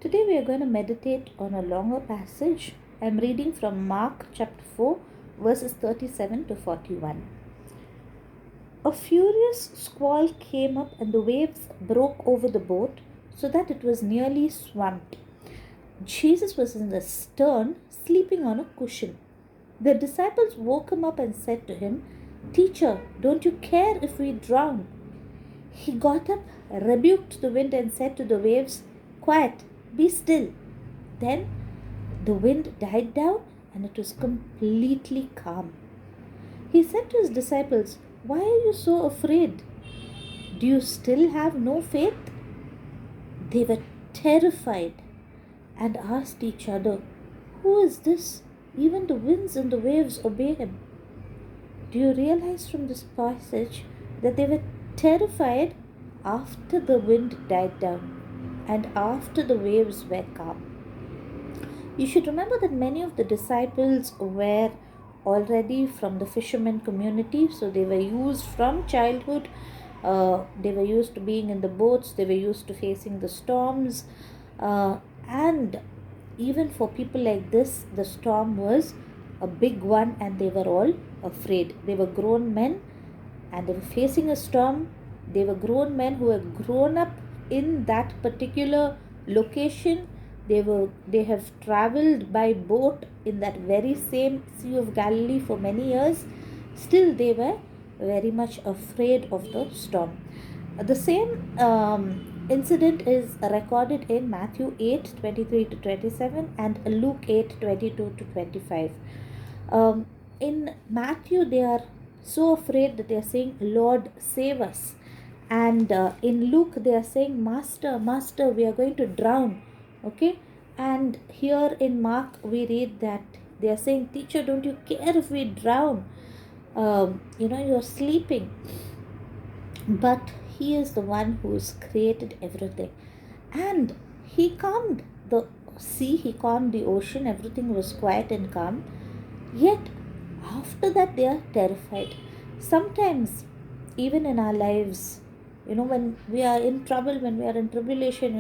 Today we are going to meditate on a longer passage. I'm reading from Mark chapter 4, verses 37 to 41. A furious squall came up and the waves broke over the boat so that it was nearly swamped. Jesus was in the stern, sleeping on a cushion. The disciples woke him up and said to him, "Teacher, don't you care if we drown?" He got up, rebuked the wind, and said to the waves, "Quiet, be still." Then the wind died down and it was completely calm. He said to his disciples, "Why are you so afraid? Do you still have no faith?" They were terrified and asked each other, "Who is this? Even the winds and the waves obey him." Do you realize from this passage that they were terrified after the wind died down and after the waves were calm? You should remember that many of the disciples were already from the fishermen community, so they were used from childhood. They were used to being in the boats, they were used to facing the storms, and even for people like this, the storm was a big one and they were all afraid. They were grown men and they were facing a storm. They were grown men who had grown up in that particular location. They have traveled by boat in that very same Sea of Galilee for many years. Still they were very much afraid of the storm. The same incident is recorded in Matthew 8:23 to 27 and Luke 8:22 to 25. In Matthew, they are so afraid that they are saying, "Lord, save us." And in Luke, they are saying, "Master, Master, we are going to drown." Okay. And here in Mark, we read that they are saying, "Teacher, don't you care if we drown? You're sleeping." But he is the one who has created everything. And he calmed the sea, he calmed the ocean, everything was quiet and calm. Yet, after that, they are terrified. Sometimes, even in our lives, when we are in trouble, when we are in tribulation,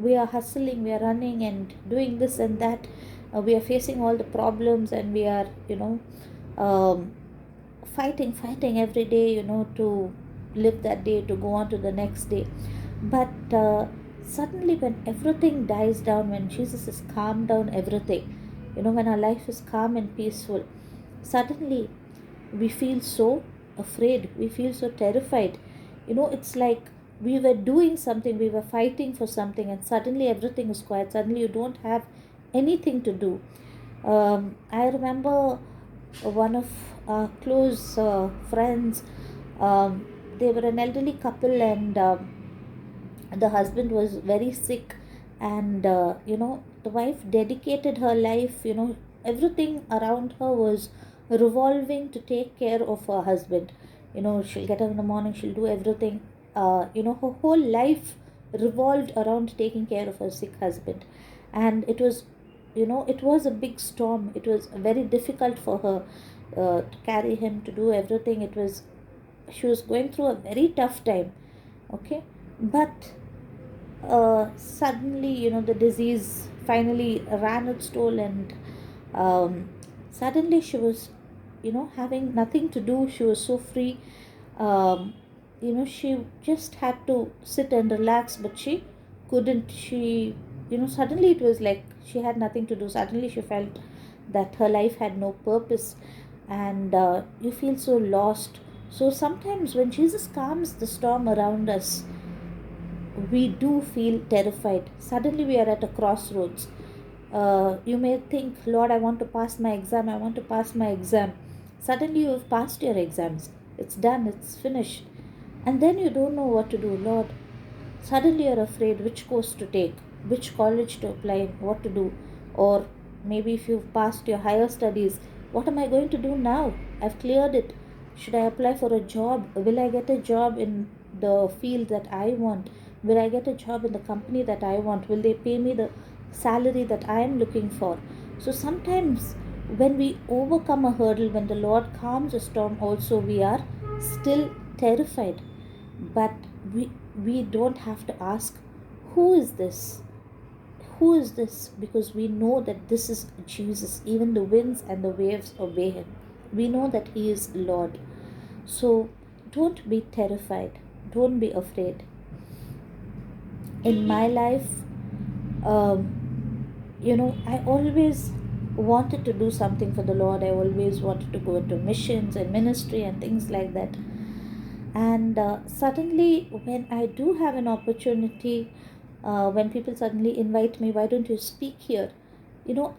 we are hustling, we are running and doing this and that. We are facing all the problems and we are, fighting every day, to live that day, to go on to the next day. But suddenly, when everything dies down, when Jesus has calmed down everything, when our life is calm and peaceful, suddenly we feel so afraid, we feel so terrified. It's like we were doing something, we were fighting for something, and suddenly everything is quiet. Suddenly you don't have anything to do. I remember one of our close friends. They were an elderly couple, and the husband was very sick, and the wife dedicated her life. Everything around her was revolving to take care of her husband. She'll get up in the morning, she'll do everything. Her whole life revolved around taking care of her sick husband. And it was a big storm. It was very difficult for her to carry him, to do everything. She was going through a very tough time. Okay. But suddenly, the disease finally ran its toll, and suddenly she was, having nothing to do. She was so free. She just had to sit and relax, but she couldn't. Suddenly it was like she had nothing to do. Suddenly she felt that her life had no purpose, and you feel so lost. So sometimes when Jesus calms the storm around us, we do feel terrified. Suddenly we are at a crossroads. You may think, "Lord, I want to pass my exam, I want to pass my exam." Suddenly you have passed your exams. It's done, it's finished. And then you don't know what to do. Lord, suddenly you're afraid which course to take, which college to apply, what to do. Or maybe if you've passed your higher studies, what am I going to do now? I've cleared it. Should I apply for a job? Will I get a job in the field that I want? Will I get a job in the company that I want? Will they pay me the salary that I am looking for? So sometimes when we overcome a hurdle, when the Lord calms a storm, also we are still terrified. But we don't have to ask, "Who is this? who is this? Because we know that this is Jesus. Even the winds and the waves obey him. We know that he is Lord. So don't be terrified. Don't be afraid. In my life, I always wanted to do something for the Lord. I always wanted to go into missions and ministry and things like that. And suddenly, when I do have an opportunity, when people suddenly invite me, why don't you speak here?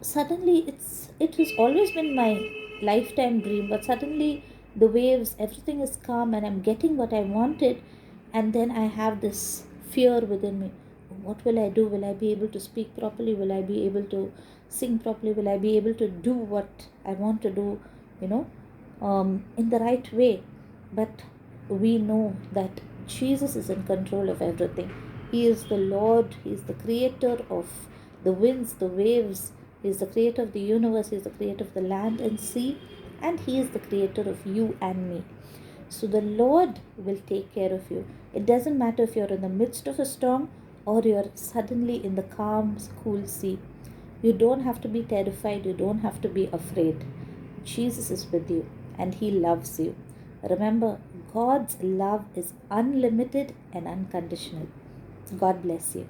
Suddenly it has always been my lifetime dream, but suddenly the waves, everything is calm, and I'm getting what I wanted, and then I have this fear within me. What will I do? Will I be able to speak properly? Will I be able to sing properly? Will I be able to do what I want to do, you know, in the right way? But we know that Jesus is in control of everything. He is the Lord, He is the creator of the winds, the waves. He is the creator of the universe, He is the creator of the land and sea, and He is the creator of you and me. So the Lord will take care of you. It doesn't matter if you're in the midst of a storm or you're suddenly in the calm, cool sea. You don't have to be terrified, you don't have to be afraid. Jesus is with you and He loves you. Remember, God's love is unlimited and unconditional. God bless you.